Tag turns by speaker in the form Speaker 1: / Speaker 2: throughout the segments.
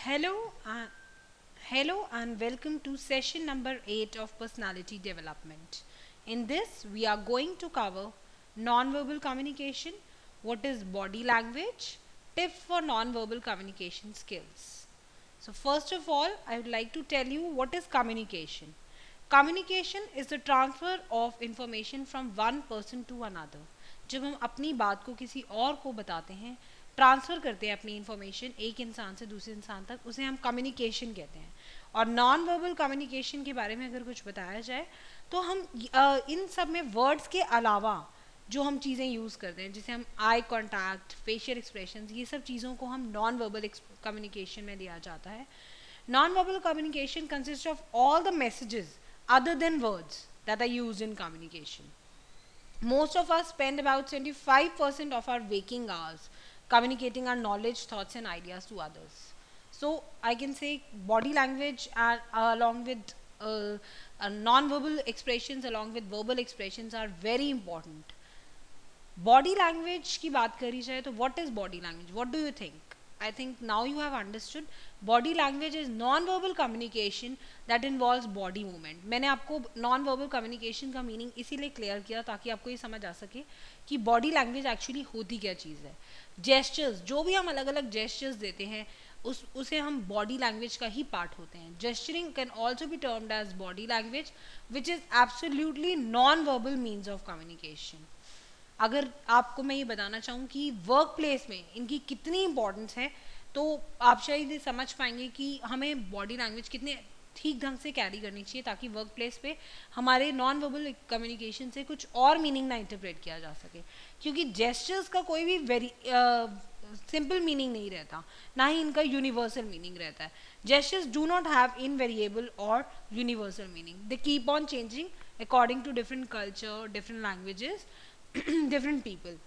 Speaker 1: Hello, uh, Hello and welcome to session number 8 of personality development. In this, we are going to cover non-verbal communication, what is body language, tips for non-verbal communication skills. So first of all, I would like to tell you what is communication. Communication is the transfer of information from one person to another. जब हम अपनी बात को किसी और को बताते हैं, ट्रांसफ़र करते हैं अपनी इन्फॉर्मेशन एक इंसान से दूसरे इंसान तक, उसे हम कम्युनिकेशन कहते हैं. और नॉन वर्बल कम्युनिकेशन के बारे में अगर कुछ बताया जाए तो हम इन सब में वर्ड्स के अलावा जो हम चीज़ें यूज़ करते हैं, जैसे हम आई कॉन्टैक्ट, फेशियल एक्सप्रेशंस, ये सब चीज़ों को हम नॉन वर्बल कम्युनिकेशन में लिया जाता है. Non verbal communication consist of all the messages other than words that are used in communication. Most of us spend about 75% of our waking hours communicating our knowledge, thoughts, and ideas to others. So I can say body language along with non-verbal expressions, along with verbal expressions, are very important. Body language की बात करी जाए तो what is body language? What do you think? I think now you have understood. Body language is non-verbal communication that involves body movement. मैंने आपको non-verbal communication का meaning इसीलिए clear किया ताकि आपको ये समझ आ सके कि body language actually होती क्या चीज़ है. Gestures, जो भी हम अलग अलग gestures देते हैं उसे हम body language का ही part होते हैं. Gesturing can also be termed as body language, which is absolutely non-verbal means of communication. अगर आपको मैं ये बताना चाहूँ कि वर्क प्लेस में इनकी कितनी इम्पोर्टेंस है तो आप शायद ये समझ पाएंगे कि हमें बॉडी लैंग्वेज कितने ठीक ढंग से कैरी करनी चाहिए ताकि वर्क प्लेस पे हमारे नॉन वर्बल कम्युनिकेशन से कुछ और मीनिंग ना इंटरप्रेट किया जा सके, क्योंकि जेस्चर्स का कोई भी वेरी सिंपल मीनिंग नहीं रहता, ना ही इनका यूनिवर्सल मीनिंग रहता है. Gestures do not have invariable और universal meaning. They keep on changing according to different culture, different languages, different people.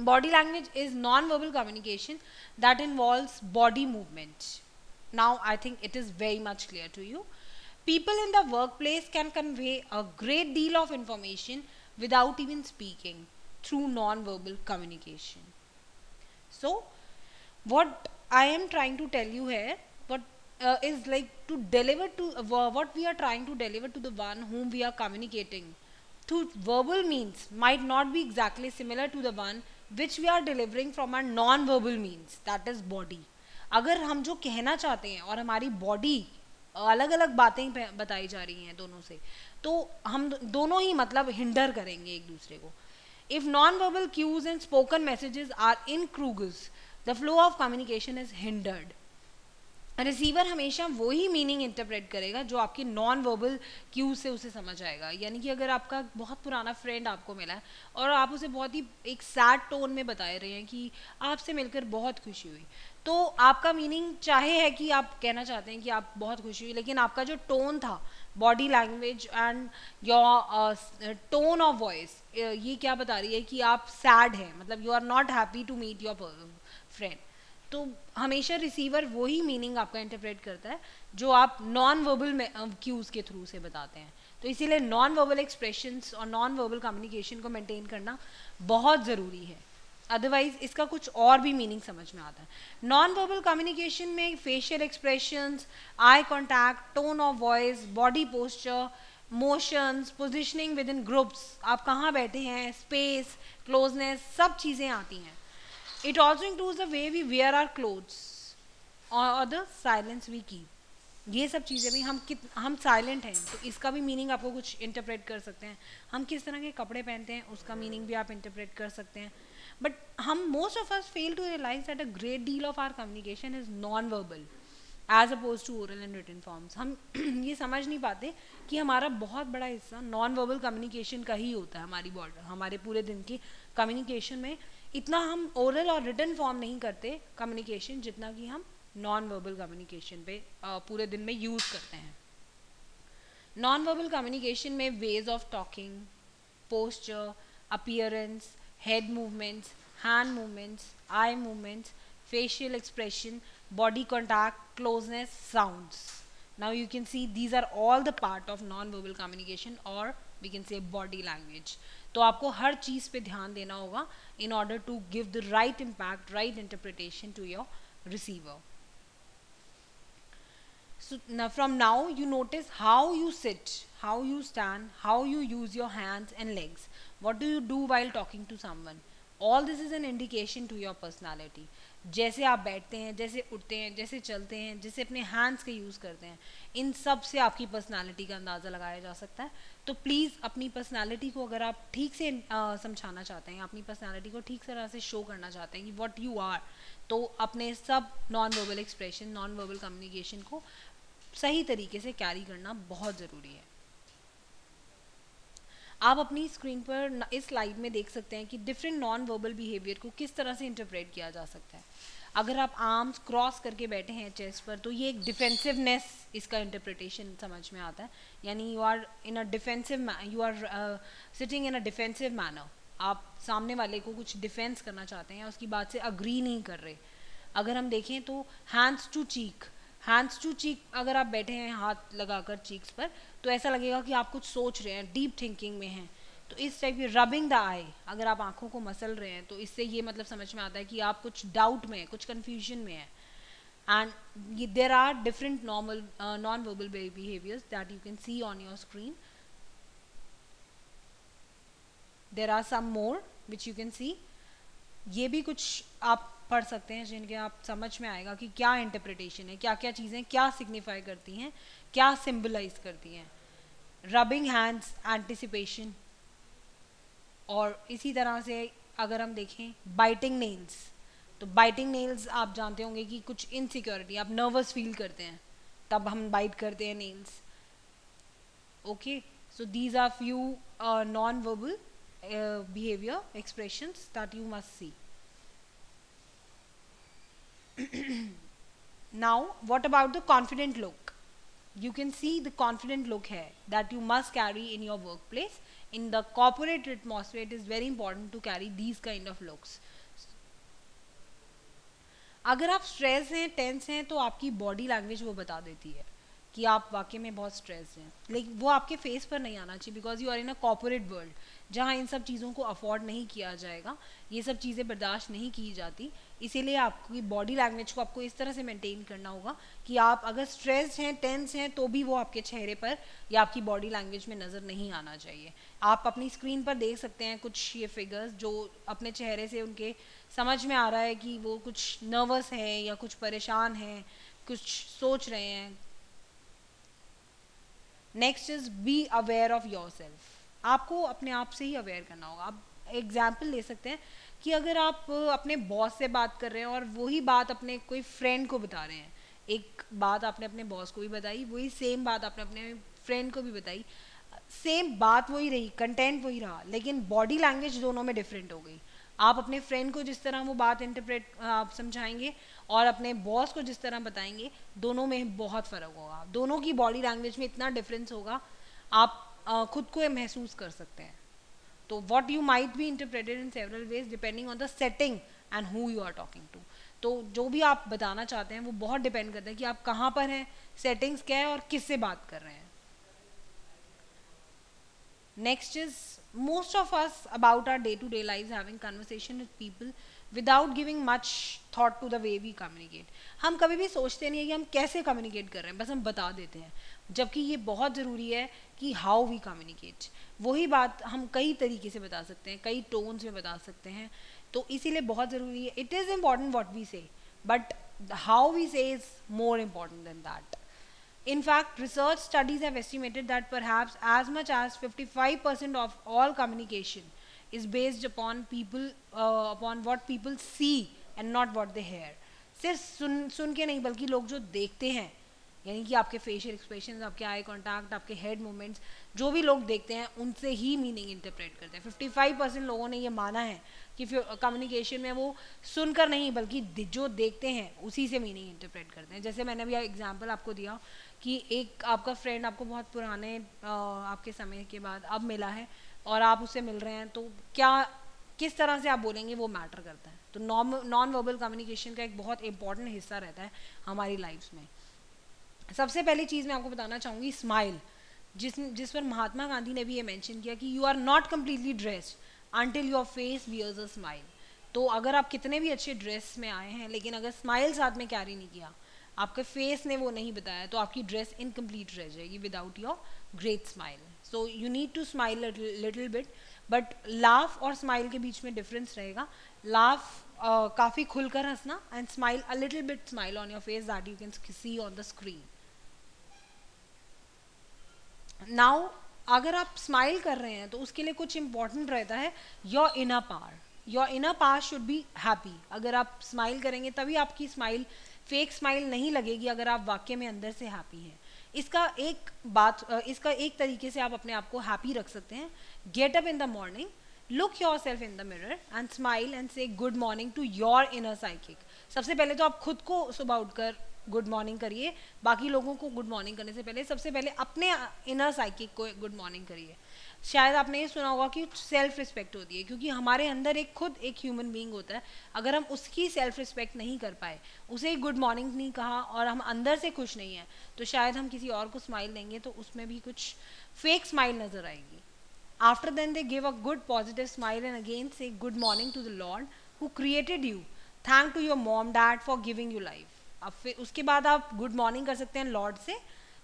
Speaker 1: Body language is non-verbal communication that involves body movement. Now I think it is very much clear to you. People in the workplace can convey a great deal of information without even speaking through non-verbal communication. So what I am trying to tell you here, what is like to deliver to what we are trying to deliver to the one whom we are communicating through verbal means might not be exactly similar to the one which we are delivering from our non-verbal means, that is body. अगर हम जो कहना चाहते हैं और हमारी body अलग अलग बातें बताई जा रही हैं दोनों से, तो हम दोनों ही मतलब हिंडर करेंगे एक दूसरे को. If non-verbal cues and spoken messages are incongruous, the flow of communication is hindered. Receiver हमेशा वही मीनिंग इंटरप्रेट करेगा जो आपकी नॉन वर्बल क्यू से उसे समझ आएगा. यानी कि अगर आपका बहुत पुराना फ्रेंड आपको मिला है और आप उसे बहुत ही एक सैड टोन में बता रहे हैं कि आपसे मिलकर बहुत खुशी हुई, तो आपका मीनिंग चाहे है कि आप कहना चाहते हैं कि आप बहुत खुशी हुई, लेकिन आपका जो टोन था, body language and your tone of voice, ये क्या बता रही है कि आप सैड हैं, मतलब you are not happy to meet your friend. तो हमेशा रिसीवर वही मीनिंग आपका इंटरप्रेट करता है जो आप नॉन वर्बल क्यूज़ के थ्रू से बताते हैं. तो इसीलिए नॉन वर्बल एक्सप्रेशंस और नॉन वर्बल कम्युनिकेशन को मेंटेन करना बहुत ज़रूरी है, अदरवाइज इसका कुछ और भी मीनिंग समझ में आता है. नॉन वर्बल कम्युनिकेशन में facial expressions, eye contact, tone of voice, body posture, motions, positioning with in groups, आप कहाँ बैठे हैं, स्पेस, क्लोजनेस, सब चीज़ें आती हैं. It also includes the way we wear our clothes or the silence we keep. ये सब चीज़ें भी हम साइलेंट हैं तो इसका भी मीनिंग आपको कुछ इंटरप्रेट कर सकते हैं. हम किस तरह के कपड़े पहनते हैं उसका मीनिंग भी आप इंटरप्रेट कर सकते हैं. बट हम most of us fail to realise that a great deal of our communication is non verbal as oppose to oral and written forms. हम ये समझ नहीं पाते कि हमारा बहुत बड़ा हिस्सा नॉन वर्बल कम्युनिकेशन का ही होता है. हमारे पूरे दिन की कम्युनिकेशन में इतना हम ओरल और रिटन फॉर्म नहीं करते कम्युनिकेशन जितना कि हम नॉन वर्बल कम्युनिकेशन पे पूरे दिन में यूज़ करते हैं. नॉन वर्बल कम्युनिकेशन में ways of talking, posture, appearance, head movements, hand movements, eye movements, facial expression, body contact, closeness, sounds. Now you can see these are all the part of non-verbal communication, or we can say body language. तो आपको हर चीज़ पे ध्यान देना होगा in order to give the right impact, right interpretation to your receiver. from now you notice how you sit, how you stand, how you use your hands and legs. What do you do while talking to someone? All this is an indication to your personality. जैसे आप बैठते हैं, जैसे उठते हैं, जैसे चलते हैं, जैसे अपने हैंड्स के यूज़ करते हैं, इन सब से आपकी पर्सनालिटी का अंदाज़ा लगाया जा सकता है. तो प्लीज़ अपनी पर्सनालिटी को अगर आप ठीक से समझाना चाहते हैं, अपनी पर्सनालिटी को ठीक तरह से शो करना चाहते हैं कि व्हाट यू आर, तो अपने सब non verbal expression, non verbal communication को सही तरीके से कैरी करना बहुत ज़रूरी है. आप अपनी स्क्रीन पर इस स्लाइड में देख सकते हैं कि डिफरेंट नॉन वर्बल बिहेवियर को किस तरह से इंटरप्रेट किया जा सकता है. अगर आप आर्म्स क्रॉस करके बैठे हैं चेस्ट पर, तो ये एक डिफेंसिवनेस, इसका इंटरप्रिटेशन समझ में आता है. यानी you are in a defensive, you are sitting in a defensive manner. आप सामने वाले को कुछ डिफेंस करना चाहते हैं, उसकी बात से अग्री नहीं कर रहे. अगर हम देखें तो hands to cheek, hands to cheek अगर आप बैठे हैं हाथ लगाकर चीक्स पर, तो ऐसा लगेगा कि आप कुछ सोच रहे हैं, डीप थिंकिंग में हैं. तो इस टाइप की रबिंग द आई, अगर आप आंखों को मसल रहे हैं, तो इससे ये मतलब समझ में आता है कि आप कुछ डाउट में हैं, कुछ कन्फ्यूजन में हैं. And there are different normal non verbal behaviours that you can see on your screen. There are some more which you can see. ये भी कुछ आप पढ़ सकते हैं जिनके आप समझ में आएगा कि क्या इंटरप्रिटेशन है, क्या क्या चीज़ें क्या सिग्निफाई करती हैं, क्या सिंबलाइज करती हैं. Rubbing hands, anticipation. और इसी तरह से अगर हम देखें बाइटिंग नेल्स, तो बाइटिंग नेल्स आप जानते होंगे कि कुछ इनसिक्योरिटी, आप नर्वस फील करते हैं तब हम बाइट करते हैं nails. Okay, so these are few non verbal behavior expressions that you must see. Now what about the confident look? You can see the confident look here that you must carry in your workplace. In the corporate atmosphere it is very important to carry these kind of looks. अगर आप stress हैं, tense हैं, तो आपकी body language वो बता देती है कि आप वाकई में बहुत स्ट्रेस हैं. लेकिन वो आपके फेस पर नहीं आना चाहिए, because you are in a corporate world जहाँ इन सब चीज़ों को अफोर्ड नहीं किया जाएगा, ये सब चीज़ें बर्दाश्त नहीं की जाती. इसीलिए आपकी बॉडी लैंग्वेज को आपको इस तरह से मेंटेन करना होगा कि आप अगर स्ट्रेस हैं, टेंस हैं, तो भी वो आपके चेहरे पर या आपकी बॉडी लैंग्वेज में नज़र नहीं आना चाहिए. आप अपनी स्क्रीन पर देख सकते हैं कुछ ये फिगर्स जो अपने चेहरे से उनके समझ में आ रहा है कि वो कुछ नर्वस है या कुछ परेशान हैं, कुछ सोच रहे हैं. Next is be aware of your self. आपको अपने आप से ही अवेयर करना होगा. आप एग्जाम्पल ले सकते हैं कि अगर आप अपने बॉस से बात कर रहे हैं और वही बात अपने कोई फ्रेंड को बता रहे हैं, एक बात आपने अपने बॉस को भी बताई, वही सेम बात आपने अपने फ्रेंड को भी बताई, सेम बात वही रही, कंटेंट वही रहा, लेकिन बॉडी लैंग्वेज दोनों में डिफरेंट हो गई. आप अपने फ्रेंड को जिस तरह वो बात इंटरप्रेट आप समझाएंगे और अपने बॉस को जिस तरह बताएंगे, दोनों में बहुत फ़र्क होगा. दोनों की बॉडी लैंग्वेज में इतना डिफरेंस होगा, आप खुद को महसूस कर सकते हैं. तो what you might be interpreted in several ways depending on the setting and who you are talking to. तो जो भी आप बताना चाहते हैं वो बहुत डिपेंड करता है कि आप कहाँ पर हैं, सेटिंग्स क्या है और किससे बात कर रहे हैं. Next is most of us about our day-to-day lives having conversation with people without giving much thought to the way we communicate. हम कभी भी सोचते नहीं है कि हम कैसे communicate कर रहे हैं, बस हम बता देते हैं. जबकि ये बहुत ज़रूरी है कि how we communicate. वही बात हम कई तरीके से बता सकते हैं, कई tones में बता सकते हैं. तो इसीलिए बहुत ज़रूरी है. It is important what we say, but how we say is more important than that. In fact, research studies have estimated that perhaps as much as 55% of all communication is based upon people, upon what people see and not what they hear. सिर्फ सुन के नहीं, बल्कि लोग जो देखते हैं, यानी कि आपके फेशियल एक्सप्रेशंस, आपके आई कांटेक्ट, आपके हेड मूवमेंट्स, जो भी लोग देखते हैं उनसे ही मीनिंग इंटरप्रेट करते हैं. 55% लोगों ने ये माना है कि कम्युनिकेशन में वो सुनकर नहीं बल्कि जो देखते हैं उसी से मीनिंग इंटरप्रेट करते हैं. जैसे मैंने अभी एग्जांपल आपको दिया कि एक आपका फ्रेंड आपको बहुत पुराने आपके समय के बाद अब मिला है और आप उससे मिल रहे हैं, तो क्या किस तरह से आप बोलेंगे वो मैटर करता है. तो नॉन वर्बल कम्युनिकेशन का एक बहुत इंपॉर्टेंट हिस्सा रहता है हमारी लाइफ्स में. सबसे पहली चीज़ मैं आपको बताना चाहूँगी स्माइल, जिस पर महात्मा गांधी ने भी ये मेंशन किया कि you are not completely dressed until your face wears a smile. तो अगर आप कितने भी अच्छे ड्रेस में आए हैं लेकिन अगर स्माइल साथ में कैरी नहीं किया, आपके फेस ने वो नहीं बताया, तो आपकी ड्रेस इनकम्प्लीट रह जाएगी without your great smile. So you need to smile little bit, but laugh और स्माइल के बीच में डिफरेंस रहेगा. लाफ काफ़ी खुलकर हंसना, and smile a little bit smile on your face that you can see on the screen. Now अगर आप स्माइल कर रहे हैं तो उसके लिए कुछ इंपॉर्टेंट रहता है. Your inner power, your inner power should be happy. अगर आप स्माइल करेंगे तभी आपकी स्माइल फेक स्माइल नहीं लगेगी, अगर आप वाकई में अंदर से हैप्पी हैं. इसका एक तरीके से आप अपने आप को हैप्पी रख सकते हैं. Get up in the morning, look yourself in the mirror and smile and say good morning to your inner psychic. सबसे पहले तो आप खुद को सुबह उठकर गुड मॉर्निंग करिए. बाकी लोगों को गुड मॉर्निंग करने से पहले सबसे पहले अपने इनर साइकिक को गुड मॉर्निंग करिए. शायद आपने ये सुना होगा कि सेल्फ रिस्पेक्ट होती है, क्योंकि हमारे अंदर खुद एक ह्यूमन बीइंग होता है. अगर हम उसकी सेल्फ रिस्पेक्ट नहीं कर पाए, उसे गुड मॉर्निंग नहीं कहा और हम अंदर से खुश नहीं हैं, तो शायद हम किसी और को स्माइल देंगे तो उसमें भी कुछ फेक स्माइल नजर आएगी. After then they give a good positive smile and again say good morning to the Lord who created you. Thank to your mom dad for giving you life. अब फिर उसके बाद आप गुड मॉर्निंग कर सकते हैं लॉर्ड से,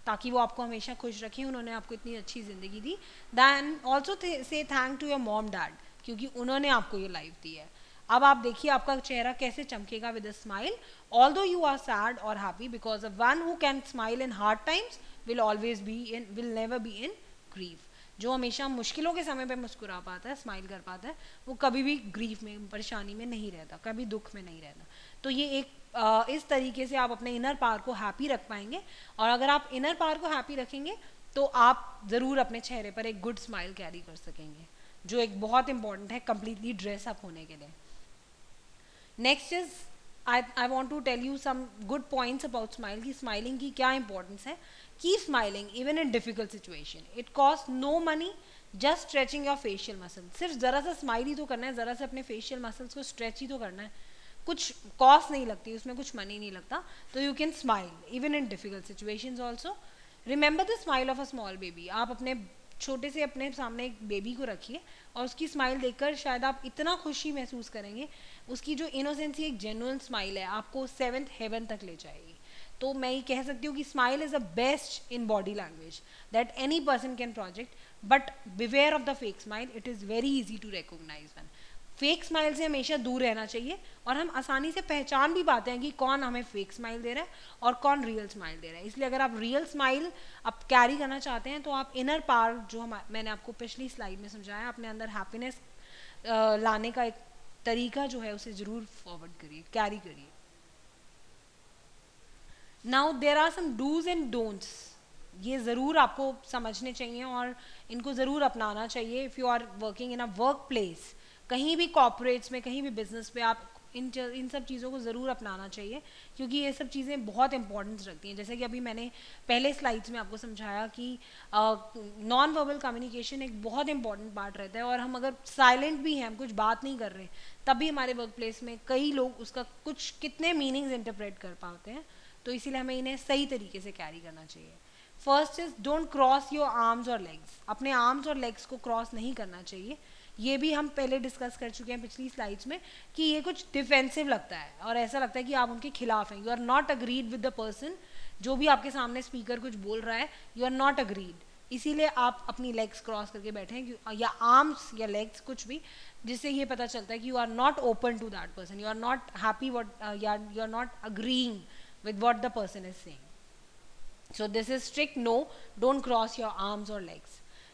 Speaker 1: ताकि वो आपको हमेशा खुश रखें, उन्होंने आपको इतनी अच्छी ज़िंदगी दी. Then also say thank to your mom dad, क्योंकि उन्होंने आपको ये लाइफ दी है. अब आप देखिए आपका चेहरा कैसे चमकेगा with a smile, although you are sad और happy, because a one who can smile in hard times will never be in grief. जो हमेशा मुश्किलों के समय पे मुस्कुरा पाता है, स्माइल कर पाता है, वो कभी भी ग्रीफ में, परेशानी में नहीं रहता, कभी दुख में नहीं रहता. तो ये इस तरीके से आप अपने इनर पावर को हैप्पी रख पाएंगे. और अगर आप इनर पावर को हैप्पी रखेंगे तो आप ज़रूर अपने चेहरे पर एक गुड स्माइल कैरी कर सकेंगे, जो एक बहुत इंपॉर्टेंट है कंप्लीटली ड्रेस अप होने के लिए. Next is I want to tell you some good points about smile, की स्माइलिंग की क्या इंपॉर्टेंस है. Keep smiling even in difficult situation. It costs no money, just stretching your facial muscle. सिर्फ ज़रा सा स्माइल ही तो करना है, ज़रा से अपने फेशियल मसल्स को स्ट्रेच ही तो करना है, कुछ कॉस्ट नहीं लगती, उसमें कुछ मनी नहीं लगता. तो you can smile even in difficult situations also. Remember the smile of a small baby. आप अपने छोटे से अपने सामने एक बेबी को रखिए और उसकी स्माइल देखकर शायद आप इतना खुशी महसूस करेंगे. उसकी जो इनोसेंसी, एक जेन्युइन स्माइल है, आपको 7th हेवन तक ले जाएगी. तो मैं ये कह सकती हूँ कि smile is a best in body language that any person can project, but beware of the fake smile. It is very easy to recognise one. Fake smile से हमेशा दूर रहना चाहिए, और हम आसानी से पहचान भी पाते हैं कि कौन हमें फेक स्माइल दे रहा है और कौन रियल स्माइल दे रहा है. इसलिए अगर आप रियल स्माइल आप कैरी करना चाहते हैं तो आप इनर पावर, जो मैंने आपको पिछली स्लाइड में समझाया, अपने अंदर हैप्पीनेस लाने का एक तरीका जो है उसे ज़रूर फॉरवर्ड करिए, कैरी करिए. Now there are some dos and don'ts. ये ज़रूर आपको समझने चाहिए और इनको ज़रूर अपनाना चाहिए. If you are working in a workplace, कहीं भी कॉर्पोरेट्स में, कहीं भी बिजनेस पे, आप इन सब चीज़ों को ज़रूर अपनाना चाहिए, क्योंकि ये सब चीज़ें बहुत इंपॉर्टेंस रखती हैं. जैसे कि अभी मैंने पहले स्लाइड्स में आपको समझाया कि नॉन वर्बल कम्युनिकेशन एक बहुत इंपॉर्टेंट पार्ट रहता है, और हम अगर साइलेंट भी हैं, हम कुछ बात नहीं कर रहे, तब भी हमारे वर्क प्लेस में कई लोग उसका कुछ कितने मीनिंग्स इंटरप्रेट कर पाते हैं. तो इसीलिए हमें इन्हें सही तरीके से कैरी करना चाहिए. First is don't cross your arms और लेग्स. अपने आर्म्स और लेग्स को क्रॉस नहीं करना चाहिए. ये भी हम पहले डिस्कस कर चुके हैं पिछली स्लाइड्स में कि ये कुछ डिफेंसिव लगता है और ऐसा लगता है कि आप उनके खिलाफ हैं. You are not agreed with the person. जो भी आपके सामने स्पीकर कुछ बोल रहा है, यू आर नॉट अग्रीड. इसीलिए आप अपनी लेग्स क्रॉस करके बैठे हैं, या आर्म्स या लेग्स कुछ भी, जिससे ये पता चलता है कि you are not open to that person, you are not happy you are not agreeing with what the person is saying. So this is strict no, don't cross your arms or legs.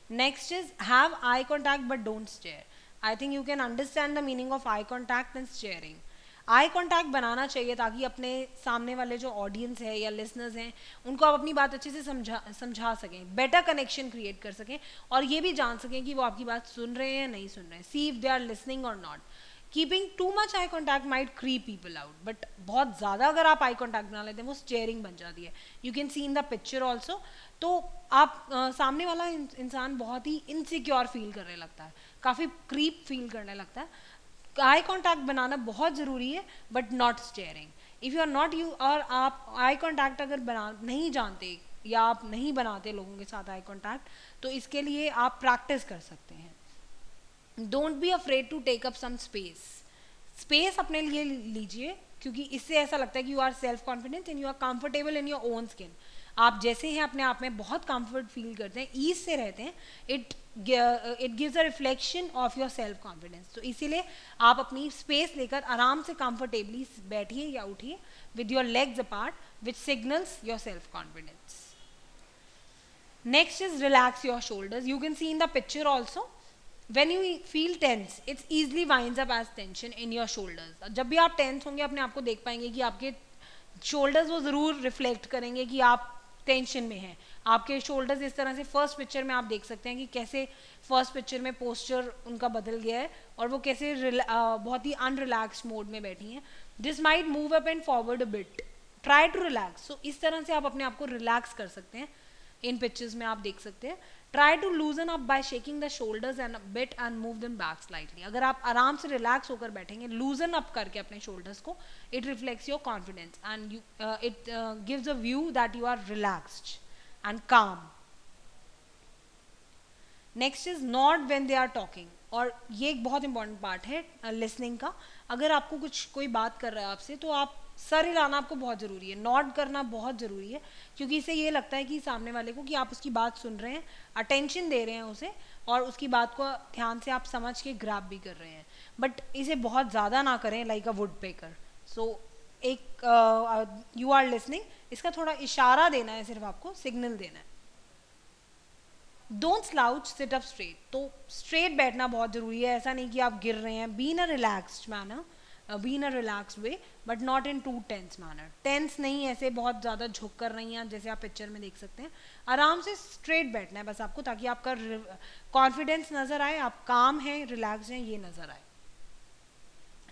Speaker 1: Next is have eye contact but don't stare. I think you can understand the meaning of eye contact and staring. Eye contact बनाना चाहिए ताकि अपने सामने वाले जो audience है या listeners हैं उनको आप अपनी बात अच्छे से समझा सकें, बेटर कनेक्शन क्रिएट कर सकें, और ये भी जान सकें कि वो आपकी बात सुन रहे हैं या नहीं सुन रहे हैं. See if they are listening और not. Keeping too much eye contact might creep people out, but बहुत ज़्यादा अगर आप आई कॉन्टैक्ट बना लेते हैं वो स्टेयरिंग बन जाती है. You can C in the picture also. तो आप सामने वाला इंसान बहुत ही इनसिक्योर फील करने लगता है, काफ़ी क्रीप फील करने लगता है. आई कॉन्टैक्ट बनाना बहुत ज़रूरी है, but not staring. If you are not you, और आप आई कॉन्टैक्ट अगर बना नहीं जानते या आप नहीं बनाते लोगों के साथ आई कॉन्टैक्ट, तो इसके लिए आप प्रैक्टिस कर सकते हैं. Don't be afraid to take up some space. Space अपने लिए लीजिए, क्योंकि इससे ऐसा लगता है कि you are self confidence and you are comfortable in your own skin. आप जैसे हैं अपने आप में बहुत कंफर्ट फील करते हैं, ईज से रहते हैं, it gives a reflection of your self confidence. तो इसीलिए आप अपनी स्पेस लेकर आराम से कंफर्टेबली बैठिए या उठिए with your legs apart, which signals your self confidence. Next is relax your shoulders. You can see in the picture also. When you feel tense, it easily winds up as tension in your shoulders. जब भी आप tense होंगे अपने आप को देख पाएंगे कि आपके shoulders वो ज़रूर reflect करेंगे कि आप टेंशन में हैं। आपके shoulders इस तरह से फर्स्ट पिक्चर में आप देख सकते हैं कि कैसे फर्स्ट पिक्चर में पोस्चर उनका बदल गया है और वो कैसे बहुत ही अनरिलैक्स्ड मोड में बैठी हैं। This might move up and forward a bit, try to relax. So इस तरह से आप अपने आप को रिलैक्स कर सकते हैं। इन पिक्चर्स में आप देख सकते हैं। Try to loosen up by shaking the shoulders and bit and move them back slightly. अगर आप आराम से रिलैक्स होकर बैठेंगे, लूजन अप करके अपने शोल्डर्स को, it reflects your confidence and it gives a view that you are relaxed and calm. Next is not when they are talking, और ये एक बहुत इंपॉर्टेंट पार्ट है लिसनिंग का। अगर आपको कुछ कोई बात कर रहा है आपसे, तो आप सर हिलाना आपको बहुत ज़रूरी है, नॉड करना बहुत ज़रूरी है, क्योंकि इससे ये लगता है कि सामने वाले को कि आप उसकी बात सुन रहे हैं, अटेंशन दे रहे हैं उसे, और उसकी बात को ध्यान से आप समझ के ग्रैब भी कर रहे हैं। बट इसे बहुत ज़्यादा ना करें लाइक अ वुड पेकर। सो एक यू आर लिसनिंग, इसका थोड़ा इशारा देना है, सिर्फ आपको सिग्नल देना है। Don't slouch, sit up straight. तो स्ट्रेट बैठना बहुत ज़रूरी है, ऐसा नहीं कि आप गिर रहे हैं। Be in a relaxed manner, be in a relaxed way, but not in too tense manner. Tense नहीं, ऐसे बहुत ज़्यादा झुक कर रही हैं जैसे आप पिक्चर में देख सकते हैं। आराम से स्ट्रेट बैठना है बस आपको, ताकि आपका कॉन्फिडेंस नज़र आए, आप काम हैं, रिलैक्स हैं, ये नज़र आए।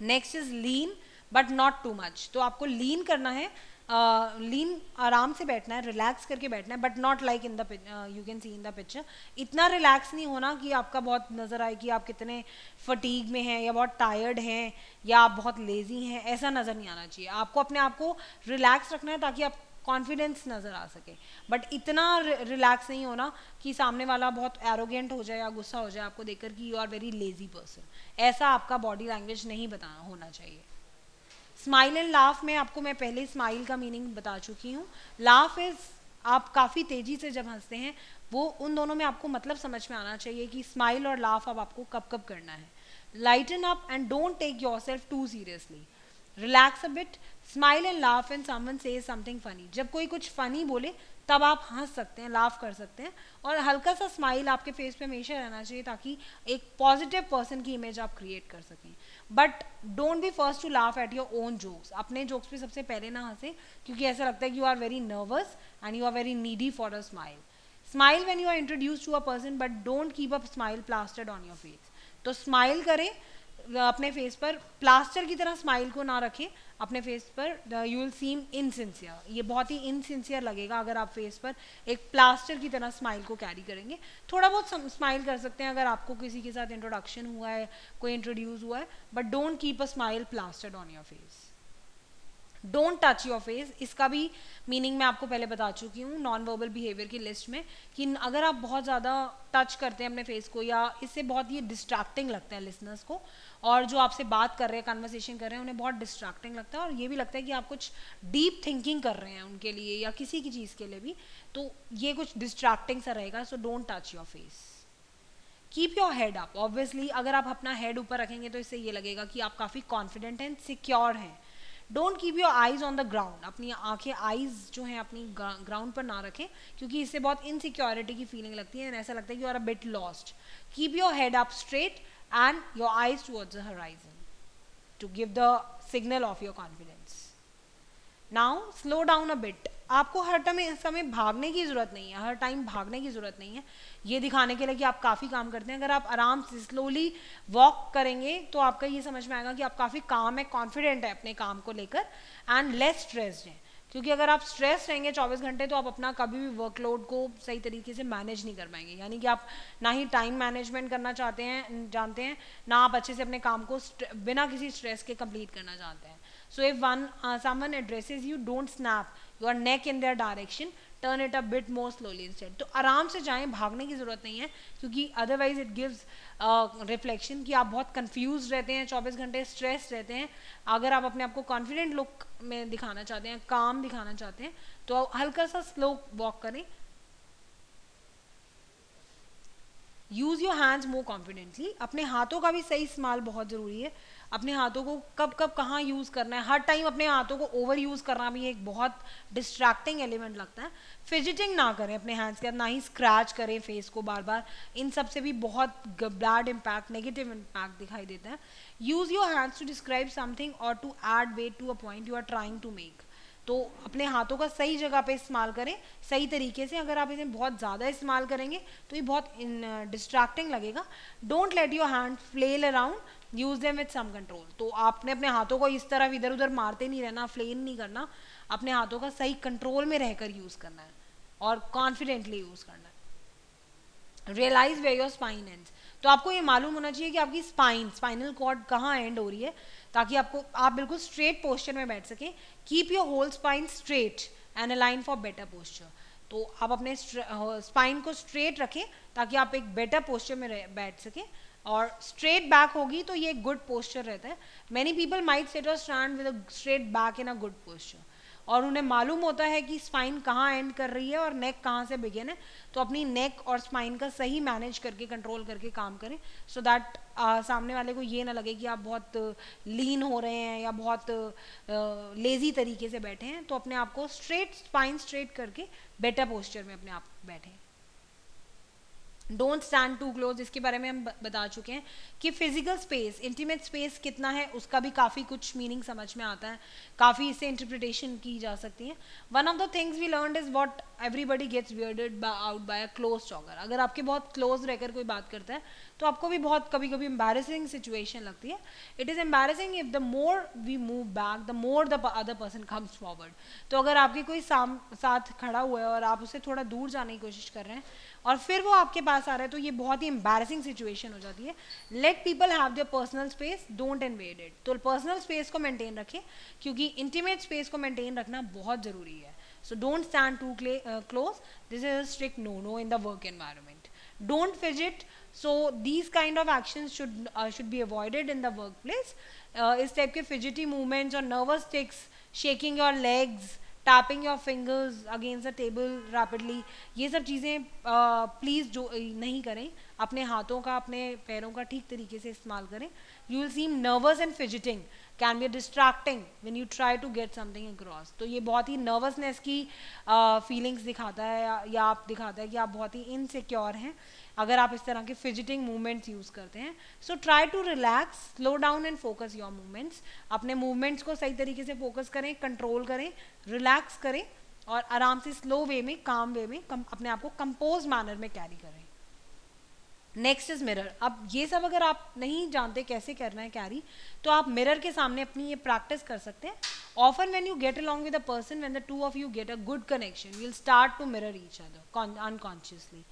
Speaker 1: Next is lean but not too much. तो आपको लीन करना है, लीन आराम से बैठना है, रिलैक्स करके बैठना है, but not like in the you can C in the picture. इतना रिलैक्स नहीं होना कि आपका बहुत नज़र आए कि आप कितने फटीग में हैं या बहुत टायर्ड हैं या आप बहुत लेजी हैं, ऐसा नज़र नहीं आना चाहिए। आपको अपने आप को रिलैक्स रखना है ताकि आप कॉन्फिडेंस नज़र आ सके, बट इतना रिलैक्स नहीं होना कि सामने वाला बहुत एरोगेंट हो जाए या गुस्सा हो जाए आपको देखकर कि you are very lazy person. ऐसा आपका बॉडी लैंग्वेज नहीं बताना होना चाहिए। स्माइल एंड लाफ में आपको मैं पहले स्माइल का मीनिंग बता चुकी हूँ। लाफ इज, आप काफ़ी तेज़ी से जब हंसते हैं, वो उन दोनों में आपको मतलब समझ में आना चाहिए कि स्माइल और लाफ अब आपको कब कब करना है। Lighten up and don't take yourself too seriously. Relax a bit, smile and laugh and someone says something funny. जब कोई कुछ फनी बोले तब आप हंस सकते हैं, लाफ कर सकते हैं, और हल्का सा स्माइल आपके फेस पे हमेशा रहना चाहिए ताकि एक पॉजिटिव पर्सन की इमेज आप क्रिएट कर सकें। But don't be first to laugh at your own jokes. अपने जोक्स पे सबसे पहले ना हंसे, क्योंकि ऐसा लगता है कि you are very nervous and you are very needy for a smile. Smile when you are introduce to a person, but don't keep a smile plastered on your face. तो स्माइल करें अपने फेस पर, plaster की तरह smile को ना रखें अपने फेस पर, यू विल सीम इनसिंसियर। ये बहुत ही इनसिंसियर लगेगा अगर आप फेस पर एक प्लास्टर की तरह स्माइल को कैरी करेंगे। थोड़ा बहुत स्माइल कर सकते हैं अगर आपको किसी के साथ इंट्रोडक्शन हुआ है, कोई इंट्रोड्यूस हुआ है, but don't keep a smile plastered on your face. Don't touch your face, इसका भी मीनिंग मैं आपको पहले बता चुकी हूँ नॉन वर्बल बिहेवियर की लिस्ट में, कि अगर आप बहुत ज़्यादा टच करते हैं अपने फेस को, या इससे बहुत ये डिस्ट्रैक्टिंग लगता है लिसनर्स को, और जो आपसे बात कर रहे हैं, कन्वर्सेशन कर रहे हैं, उन्हें बहुत डिस्ट्रैक्टिंग लगता है, और ये भी लगता है कि आप कुछ डीप थिंकिंग कर रहे हैं उनके लिए या किसी की चीज़ के लिए भी, तो ये कुछ डिस्ट्रैक्टिंग सा रहेगा। So don't touch your face. Keep your head up. Obviously अगर आप अपना हेड ऊपर रखेंगे तो इससे ये लगेगा कि आप काफ़ी कॉन्फिडेंट हैं, सिक्योर हैं। Don't keep your eyes on the ground. अपनी आंखें, आइज जो हैं अपनी ग्राउंड पर ना रखें, क्योंकि इससे बहुत इनसिक्योरिटी की फीलिंग लगती है, ऐसा लगता है कि you are a bit lost. Keep your head up straight and your eyes towards the horizon to give the signal of your confidence. Now slow down a bit. आपको हर समय भागने की ज़रूरत नहीं है, हर टाइम भागने की ज़रूरत नहीं है, ये दिखाने के लिए कि आप काफ़ी काम करते हैं। अगर आप आराम से स्लोली वॉक करेंगे तो आपका ये समझ में आएगा कि आप काफ़ी काम है, कॉन्फिडेंट है अपने काम को लेकर, एंड लेस स्ट्रेस्ड हैं। क्योंकि अगर आप स्ट्रेस रहेंगे 24 घंटे तो आप अपना कभी भी वर्कलोड को सही तरीके से मैनेज नहीं कर पाएंगे। यानी कि आप ना ही टाइम मैनेजमेंट करना जानते हैं, ना आप अच्छे से अपने काम को बिना किसी स्ट्रेस के कंप्लीट करना जानते हैं। So if someone addresses you, don't snap your neck in their direction. Turn it a bit more slowly instead. तो आराम से जाएं, भागने की ज़रूरत नहीं है, क्योंकि अदरवाइज इट गिव्स रिफ्लेक्शन कि आप बहुत कंफ्यूज रहते हैं, 24 घंटे स्ट्रेस रहते हैं. अगर आप अपने आप को कॉन्फिडेंट लुक में दिखाना चाहते हैं, काम दिखाना चाहते हैं, तो हल्का सा स्लो वॉक करें. Use your hands more confidently. अपने हाथों का भी सही इस्तेमाल बहुत ज़रूरी है. अपने हाथों को कब कब कहाँ यूज़ करना है, हर टाइम अपने हाथों को ओवर यूज़ करना भी एक बहुत डिस्ट्रैक्टिंग एलिमेंट लगता है. फिजिटिंग ना करें अपने हैंड्स के साथ, ना ही स्क्रैच करें फेस को बार बार. इन सब से भी बहुत बैड इम्पैक्ट, नेगेटिव इम्पैक्ट दिखाई देता है. Use your hands to describe something और to add weight to a point you are trying to make. तो अपने हाथों का सही जगह पे इस्तेमाल करें, सही तरीके से. अगर आप इन्हें बहुत ज़्यादा इस्तेमाल करेंगे तो ये बहुत डिस्ट्रैक्टिंग लगेगा. Don't let your hand flail around, use them with some control. तो आपने अपने हाथों को इस तरह इधर उधर मारते नहीं रहना, फ्लेन नहीं करना. अपने हाथों का सही कंट्रोल में रहकर यूज़ करना है और कॉन्फिडेंटली यूज़ करना है. Realise where your spine ends. तो आपको ये मालूम होना चाहिए कि आपकी स्पाइनल कॉर्ड कहाँ एंड हो रही है, ताकि आप बिल्कुल स्ट्रेट पोस्चर में बैठ सकें. Keep your whole spine straight and align for better posture. तो आप अपने स्पाइन को स्ट्रेट रखें ताकि आप एक बेटर पोस्चर में बैठ सकें. और स्ट्रेट बैक होगी तो ये गुड पोस्चर रहता है. मैनी पीपल माइट सिट और stand with a straight back in a good posture, और उन्हें मालूम होता है कि स्पाइन कहाँ एंड कर रही है और नेक कहाँ से बिगिन है. तो अपनी नेक और स्पाइन का सही मैनेज करके, कंट्रोल करके काम करें, सो दैट सामने वाले को ये ना लगे कि आप बहुत लीन हो रहे हैं या बहुत लेजी तरीके से बैठे हैं. तो अपने आप को स्पाइन स्ट्रेट करके बेटर पोस्चर में अपने आप बैठें. डोंट स्टैंड टू क्लोज, इसके बारे में हम बता चुके हैं कि फिजिकल स्पेस, इंटीमेट स्पेस कितना है उसका भी काफ़ी कुछ मीनिंग समझ में आता है, काफ़ी इससे इंटरप्रिटेशन की जा सकती है. One of the things we learned is what everybody gets weirded out by a close talker. अगर आपके बहुत क्लोज रहकर कोई बात करता है तो आपको भी बहुत कभी कभी एम्बैरेसिंग सिचुएशन लगती है. It is embarrassing if the more we move back the more the other person comes forward. तो अगर आपके कोई साथ खड़ा हुआ है और आप उससे थोड़ा दूर जाने की कोशिश कर रहे हैं और फिर वो आपके पास आ रहा है, तो ये बहुत ही एम्बैरेसिंग सिचुएशन हो जाती है. Let people have their personal space, don't invade it. तो पर्सनल स्पेस को मेंटेन रखें, क्योंकि इंटीमेट स्पेस को मेंटेन रखना बहुत ज़रूरी है. So don't stand too close. This is a strict no in the work environment. Don't fidget. So these kind of actions should be avoided in the workplace. इस type के fidgety movements और nervous tics, shaking your legs, tapping your fingers against the table rapidly, ये सब चीज़ें please जो नहीं करें. अपने हाथों का, अपने पैरों का ठीक तरीके से इस्तेमाल करें. You will seem nervous and fidgeting can be distracting when you try to get something across. तो ये बहुत ही नर्वसनेस की फीलिंग्स दिखाता है, या आप दिखाता है कि आप बहुत ही इनसिक्योर हैं अगर आप इस तरह के फिजिटिंग मूवमेंट्स यूज़ करते हैं. So try to relax, slow down and focus your movements. अपने मूवमेंट्स को सही तरीके से फोकस करें, कंट्रोल करें, रिलैक्स करें और आराम से स्लो वे में, काम वे में अपने आप को कंपोज मैनर में कैरी करें. Next is mirror. अब ये सब अगर आप नहीं जानते कैसे करना है कैरी, तो आप मिरर के सामने अपनी ये प्रैक्टिस कर सकते हैं. Often when you get along with a person, when the two of you get a good connection, you will start to mirror each other unconsciously.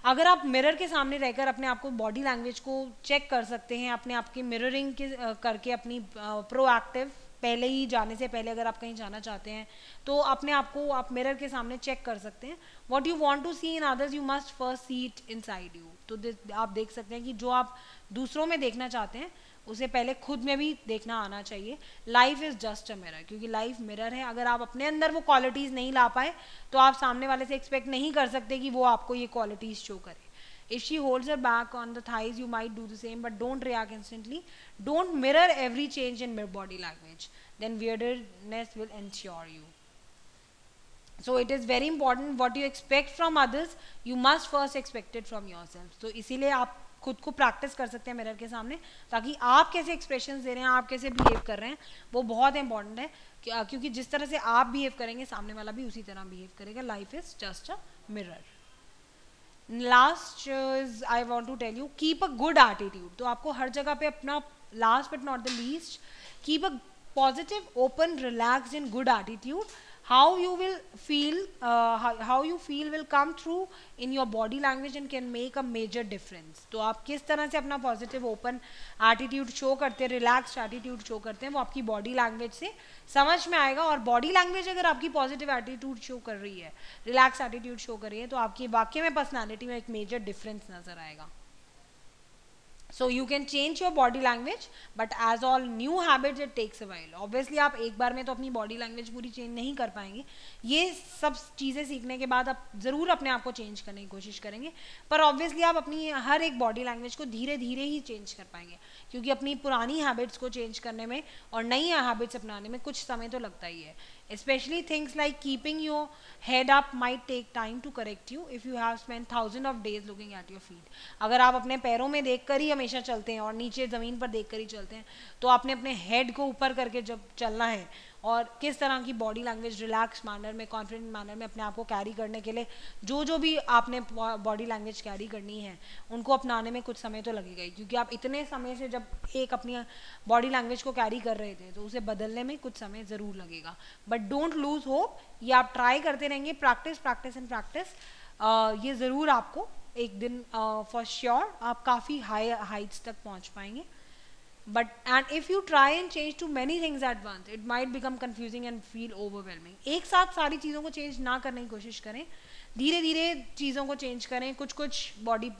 Speaker 1: अगर आप मिरर के सामने रहकर अपने आप को, बॉडी लैंग्वेज को चेक कर सकते हैं, अपने आप की मिररिंग के करके अपनी प्रोएक्टिव, पहले ही जाने से पहले अगर आप कहीं जाना चाहते हैं तो अपने आप को आप मिरर के सामने चेक कर सकते हैं. What you want to see in others you must first see it inside you. तो आप देख सकते हैं कि जो आप दूसरों में देखना चाहते हैं उसे पहले खुद में भी देखना आना चाहिए. Life is just a mirror, क्योंकि लाइफ मिरर है. अगर आप अपने अंदर वो क्वालिटीज़ नहीं ला पाए तो आप सामने वाले से एक्सपेक्ट नहीं कर सकते कि वो आपको ये क्वालिटीज़ शो करे. If she holds her back on the thighs, you might do the same, but don't react instantly. Don't mirror every change in body language. Then weirdness will ensure you. So it is very important what you expect from others. You must first expect it from yourself. So इसीलिए आप खुद को practice कर सकते हैं mirror के सामने, ताकि आप कैसे एक्सप्रेशंस दे रहे हैं, आप कैसे बिहेव कर रहे हैं, वो बहुत इंपॉर्टेंट है. क्योंकि जिस तरह से आप बिहेव करेंगे सामने वाला भी उसी तरह बिहेव करेगा. Life is just a mirror. Last is I want to tell you, keep a good attitude. तो आपको हर जगह पे अपना, last but not the least, keep a positive, open, relaxed and good attitude. how you will feel, how you feel will come through in your body language and can make a major difference. तो आप किस तरह से अपना positive open attitude show करते हैं, relaxed attitude show करते हैं, वो आपकी बॉडी लैंग्वेज से समझ में आएगा. और बॉडी लैंग्वेज अगर आपकी पॉजिटिव एटीट्यूड शो कर रही है, रिलैक्स एटीट्यूड शो कर रही है, तो आपकी वाकई में पर्सनैलिटी में एक मेजर डिफरेंस नजर आएगा. So you can change your body language, but as all new habits it takes a while. Obviously आप एक बार में तो अपनी body language पूरी change नहीं कर पाएंगे. ये सब चीज़ें सीखने के बाद आप ज़रूर अपने आप को change करने की कोशिश करेंगे, पर obviously आप अपनी हर एक body language को धीरे धीरे ही change कर पाएंगे, क्योंकि अपनी पुरानी habits को change करने में और नई habits अपनाने में कुछ समय तो लगता ही है. Especially things like keeping your head up might take time to correct you if you have spent thousands of days looking at your feet. अगर आप अपने पैरों में देखकर ही हमेशा चलते हैं और नीचे ज़मीन पर देखकर ही चलते हैं, तो आपने अपने हेड को ऊपर करके जब चलना है और किस तरह की बॉडी लैंग्वेज रिलैक्स मैनर में, कॉन्फिडेंट मैनर में अपने आप को कैरी करने के लिए जो भी आपने बॉडी लैंग्वेज कैरी करनी है, उनको अपनाने में कुछ समय तो लगेगा ही, क्योंकि आप इतने समय से जब एक अपनी बॉडी लैंग्वेज को कैरी कर रहे थे, तो उसे बदलने में कुछ समय ज़रूर लगेगा. बट डोंट लूज होप, ये आप ट्राई करते रहेंगे, प्रैक्टिस प्रैक्टिस एंड प्रैक्टिस. ये ज़रूर आपको एक दिन फॉर श्योर आप काफ़ी हाई हाइट्स तक पहुंच पाएंगे. But and if you try and change to many things at once, it might become confusing and feel overwhelming. एक साथ सारी चीज़ों को चेंज ना करने की कोशिश करें, धीरे धीरे चीज़ों को चेंज करें. कुछ कुछ बॉडी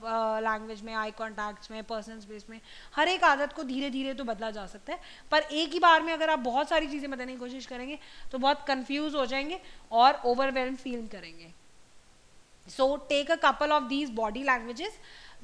Speaker 1: लैंग्वेज में, आई कॉन्टैक्ट्स में, पर्सन स्पेस में, हर एक आदत को धीरे धीरे तो बदला जा सकता है, पर एक ही बार में अगर आप बहुत सारी चीज़ें बदलने की कोशिश करेंगे तो बहुत कन्फ्यूज हो जाएंगे और ओवरवेल्म फील करेंगे. So take a couple of these body languages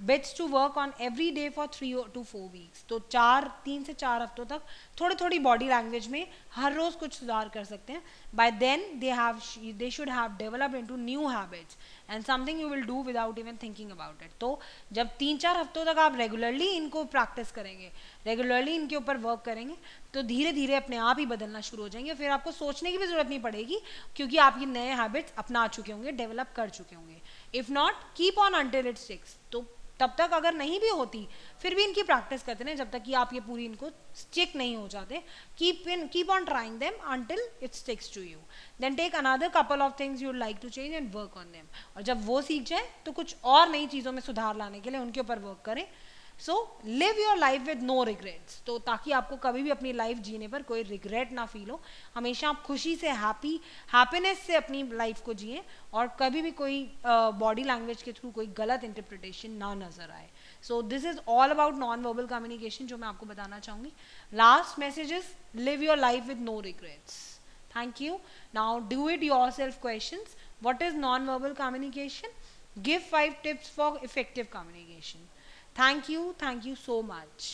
Speaker 1: bits to work on every day for 3 to 4 weeks. तो 3 से 4 हफ्तों तक थोड़ी थोड़ी बॉडी लैंग्वेज में हर रोज कुछ सुधार कर सकते हैं. By then they should have developed into new habits and something you will do without even thinking about it. तो जब 3-4 हफ्तों तक आप रेगुलरली इनको प्रैक्टिस करेंगे, रेगुलरली इनके ऊपर वर्क करेंगे, तो धीरे धीरे अपने आप ही बदलना शुरू हो जाएंगे. फिर आपको सोचने की भी जरूरत नहीं पड़ेगी, क्योंकि आप ये नए हैबिट्स अपना चुके होंगे, डेवलप कर चुके होंगे. If not, keep on until it sticks. तो तब तक अगर नहीं भी होती, फिर भी इनकी प्रैक्टिस करते हैं जब तक कि आप ये पूरी इनको स्टिक नहीं हो जाते. Keep on trying them until it sticks to you. Then take another couple of things you like to change and work on them. और जब वो सीख जाए तो कुछ और नई चीज़ों में सुधार लाने के लिए उनके ऊपर वर्क करें. So live your life with no regrets. तो ताकि आपको कभी भी अपनी लाइफ जीने पर कोई रिग्रेट ना फील हो, हमेशा आप खुशी से, हैप्पीनेस से अपनी लाइफ को जिएं और कभी भी कोई बॉडी लैंग्वेज के थ्रू कोई गलत इंटरप्रिटेशन ना नजर आए. So this is all about non verbal communication, जो मैं आपको बताना चाहूँगी. Last message is live your life with no regrets. Thank you. Now do it yourself questions. What is non-verbal communication? Give 5 tips for effective communication. Thank you so much.